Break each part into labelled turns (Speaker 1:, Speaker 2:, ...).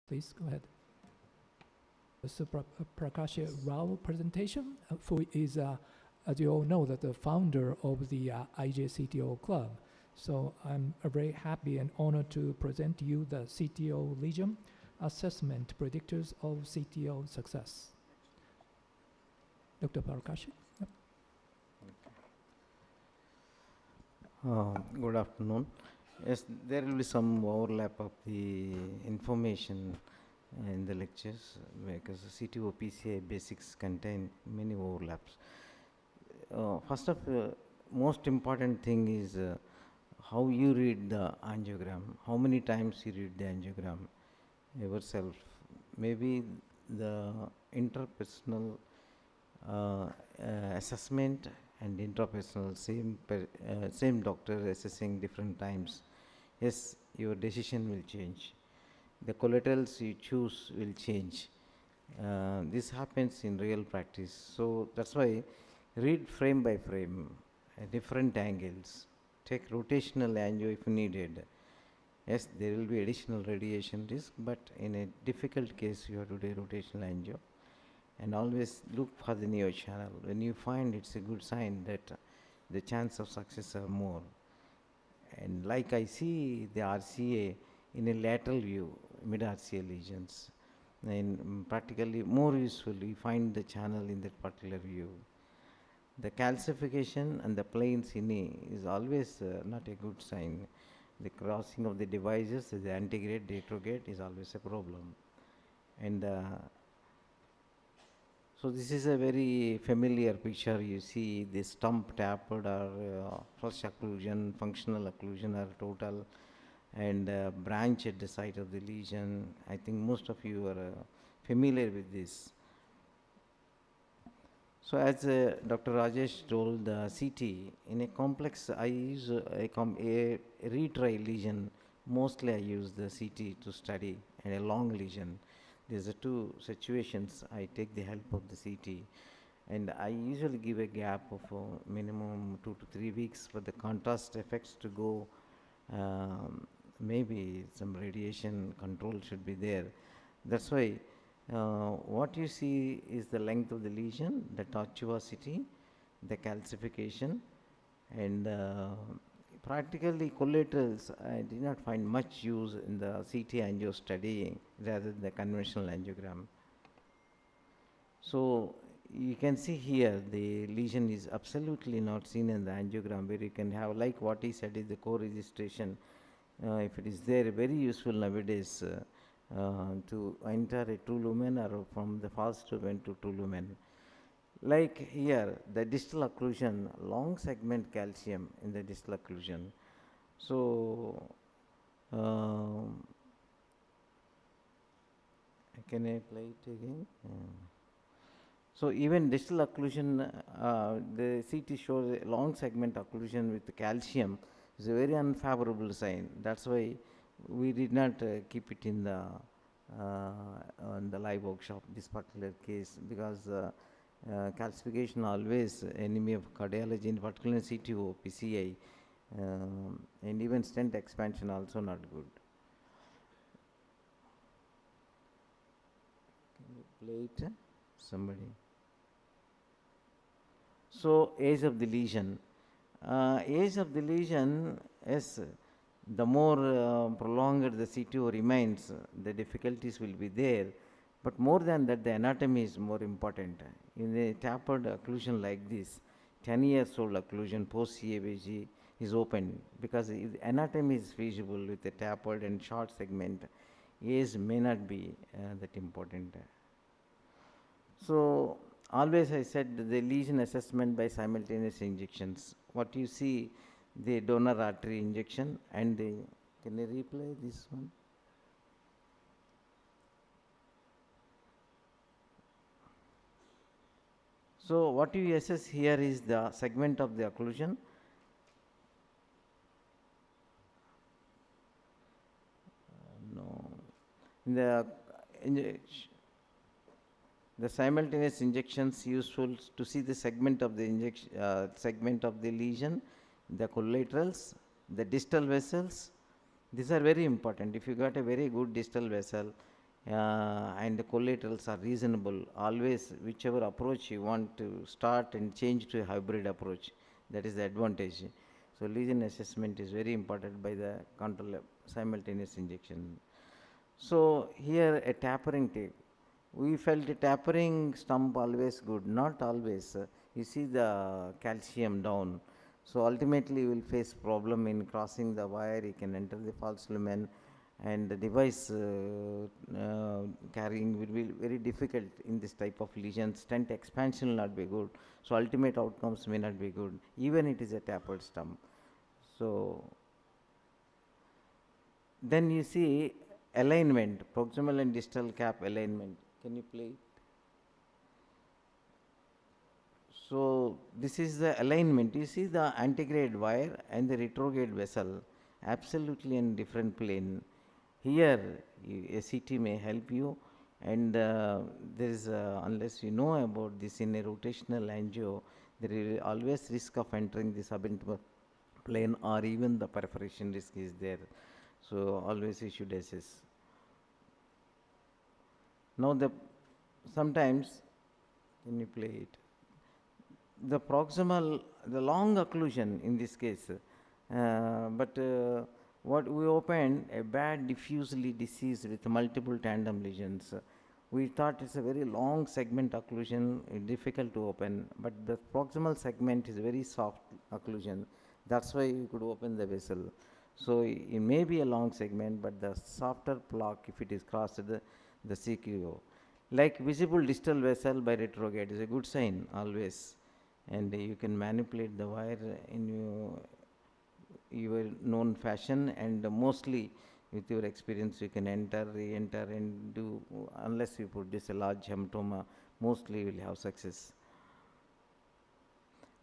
Speaker 1: Please go ahead. So Prakash Rao presentation, who is, as you all know, that the founder of the IJCTO Club. So I'm very happy and honored to present to you the CTO Legion Assessment Predictors of CTO Success. Dr. Prakash. Yep.
Speaker 2: Good afternoon. Yes, there will be some overlap of the information in the lectures because CTO PCI basics contain many overlaps. First of most important thing is how you read the angiogram, how many times you read the angiogram yourself. Maybe the interpersonal assessment and intrapersonal same doctor assessing different times. Yes, your decision will change. The collaterals you choose will change. This happens in real practice. So that's why read frame by frame, different angles. Take rotational angio if needed. Yes, there will be additional radiation risk, but in a difficult case, you have to do rotational angio. And always look for the neo channel. When you find it's a good sign that the chance of success are more. And like I see the RCA in a lateral view, mid-RCA lesions, and practically more useful, you find the channel in that particular view. The calcification and the plain cine is always not a good sign. The crossing of the devices, the antegrade, retrograde is always a problem. And so this is a very familiar picture. You see the stump tapered or flush occlusion, functional occlusion or total, and branch at the site of the lesion. I think most of you are familiar with this. So as Dr. Rajesh told, the CT, in a complex, I use a retry lesion. Mostly I use the CT to study, and a long lesion. There's two situations. I take the help of the CT, and I usually give a gap of minimum 2 to 3 weeks for the contrast effects to go. Maybe some radiation control should be there. That's why what you see is the length of the lesion, the tortuosity, the calcification, and practically collaterals. I did not find much use in the CT angio studying rather than the conventional angiogram. So you can see here the lesion is absolutely not seen in the angiogram, where you can have, like what he said, is the co-registration. If it is there, very useful nowadays to enter a true lumen or from the fast lumen to true lumen. Like here, the distal occlusion, long segment calcium in the distal occlusion. So, can I play it again? So even distal occlusion, the CT shows a long segment occlusion with calcium. It's a very unfavorable sign. That's why we did not keep it in the live workshop, this particular case, because calcification always enemy of cardiology, in particular CTO, PCI, and even stent expansion also not good. Can you play it, somebody? So age of the lesion. Age of the lesion, yes, the more prolonged the CTO remains, the difficulties will be there. But more than that, the anatomy is more important. In a tapered occlusion like this, 10 years old occlusion post CABG is open because if the anatomy is feasible with a tapered and short segment, age may not be that important. So always I said the lesion assessment by simultaneous injections. What you see, the donor artery injection and the, can I replay this one? So what you assess here is the segment of the occlusion. No, in the simultaneous injections useful to see the segment of the injection, segment of the lesion, the collaterals, the distal vessels. These are very important. If you got a very good distal vessel, and the collaterals are reasonable. Always, whichever approach you want to start and change to a hybrid approach, that is the advantage. So, lesion assessment is very important by the control simultaneous injection. So, here a tapering tape. We felt a tapering stump always good, not always. You see the calcium down. So ultimately you will face problem in crossing the wire, you can enter the false lumen, and the device carrying will be very difficult in this type of lesion. Stent expansion will not be good. So ultimate outcomes may not be good, even it is a tapered stump. So then you see alignment, proximal and distal cap alignment. Can you play it? So this is the alignment. You see the antegrade wire and the retrograde vessel absolutely in different plane. Here a CT may help you, and there is unless you know about this in a rotational angio, there is always risk of entering the subintimal plane, or even the perforation risk is there. So always you should assess. Now the sometimes, can you play it? The proximal, the long occlusion in this case, but what we opened a bad diffusely disease with multiple tandem lesions. We thought it's a very long segment occlusion, difficult to open, but the proximal segment is very soft occlusion. That's why you could open the vessel. So it may be a long segment, but the softer plaque, if it is crossed, the CQO. Like visible distal vessel by retrograde is a good sign always, and you can manipulate the wire in your known fashion, and mostly with your experience you can enter, re-enter, and do, unless you put this a large hematoma, mostly you will have success.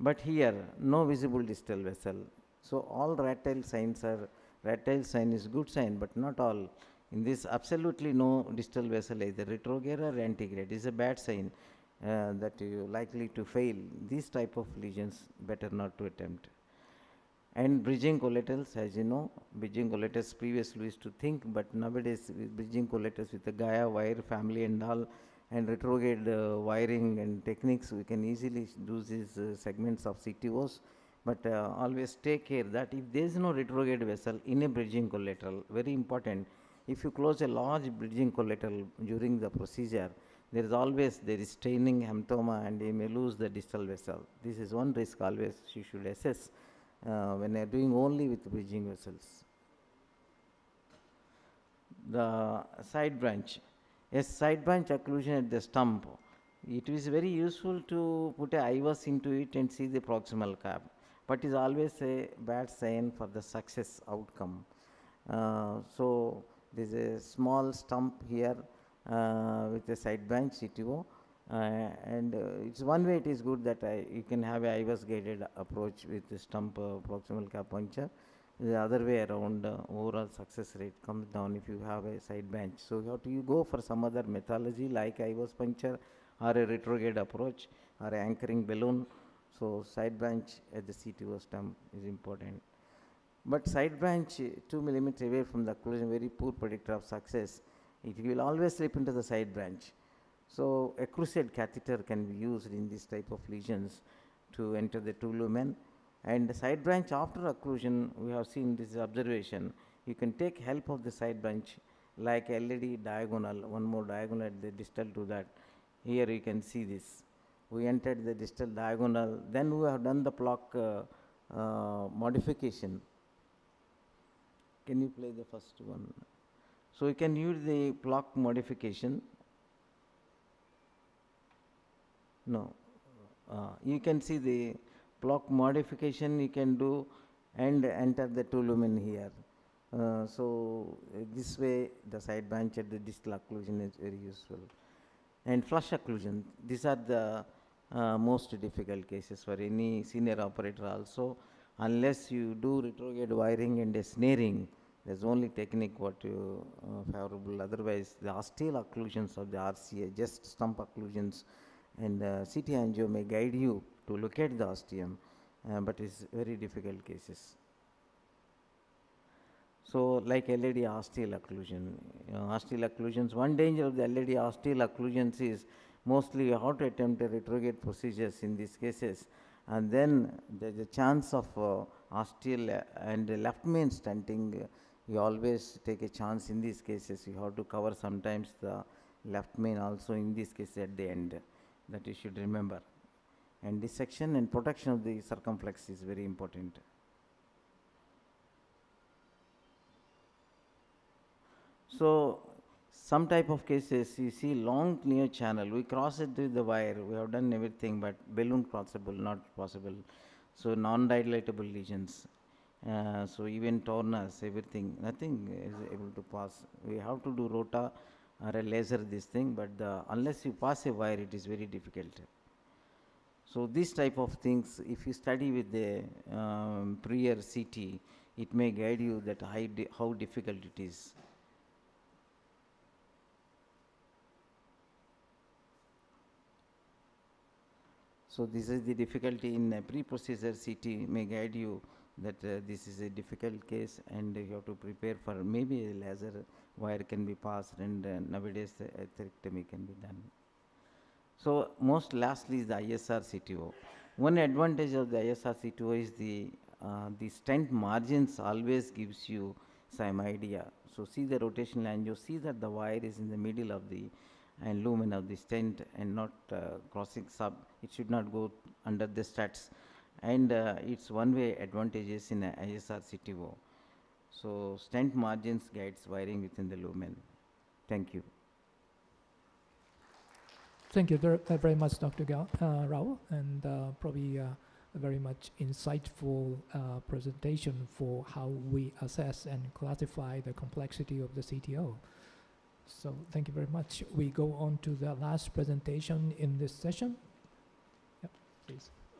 Speaker 2: But here no visible distal vessel. So all rat tail signs are, rat tail sign is good sign, but not all. In this absolutely no distal vessel, either retrograde or antegrade, is a bad sign that you likely to fail. These type of lesions better not to attempt. And bridging collaterals, as you know, bridging collaterals previously used to think, but nowadays with bridging collaterals with the Gaia wire family and all, and retrograde wiring and techniques, we can easily do these segments of CTOs. But always take care that if there is no retrograde vessel in a bridging collateral, very important, if you close a large bridging collateral during the procedure, there is always staining hematoma, and you may lose the distal vessel. This is one risk always you should assess when you are doing only with bridging vessels. The side branch. A side branch occlusion at the stump. It is very useful to put a IVUS into it and see the proximal cap, but is always a bad sign for the success outcome. So there is a small stump here with a side branch CTO, and it's one way it is good that you can have a IVUS guided approach with the stump proximal cap puncture. The other way around, overall success rate comes down if you have a side branch. So you go for some other methodology like IVUS puncture or a retrograde approach or a anchoring balloon. So side branch at the CTO stump is important. But side branch 2 millimeter away from the occlusion, very poor predictor of success. It will always slip into the side branch. So a crusade catheter can be used in this type of lesions to enter the true lumen. And the side branch after occlusion, we have seen this observation. You can take help of the side branch like LED diagonal, one more diagonal at the distal to that. Here you can see this. We entered the distal diagonal, then we have done the plaque modification. Can you play the first one? So you can use the plaque modification. No, you can see the plaque modification you can do and enter the two lumen here. So this way the side branch at the distal occlusion is very useful. And flush occlusion, these are the most difficult cases for any senior operator also. Unless you do retrograde wiring and a snaring, there's only technique what you favorable. Otherwise, the ostial occlusions of the RCA, just stump occlusions, and CT angio may guide you to locate the ostium, but it's very difficult cases. So like LED ostial occlusion, ostial occlusions, one danger of the LED ostial occlusions is mostly you have to attempt a retrograde procedures in these cases, and then there's a chance of ostial and left main stenting. You always take a chance in these cases. You have to cover sometimes the left main also in this case at the end. That you should remember. And dissection and protection of the circumflex is very important. So some type of cases you see long clear channel, we cross it with the wire, we have done everything, but balloon crossable not possible. So non-dilatable lesions, so even tornus, everything, nothing is able to pass. We have to do rota or a laser this thing, but unless you pass a wire, it is very difficult. So this type of things, if you study with the prior CT, it may guide you that how difficult it is. So this is the difficulty in pre-procedure CT may guide you that this is a difficult case and you have to prepare for maybe a laser wire can be passed, and nowadays the atherectomy can be done. So most lastly is the ISR CTO. One advantage of the ISR CTO is the stent margins always gives you some idea. So see the rotational angio, see that the wire is in the middle of the and lumen of the stent and not crossing sub. It should not go under the stats, and it's one way advantages in ISR CTO. So stent margins guides wiring within the lumen. Thank you.
Speaker 1: Thank you very much, Dr. Rao, and probably a very much insightful presentation for how we assess and classify the complexity of the CTO. So thank you very much. We go on to the last presentation in this session. Yep, please.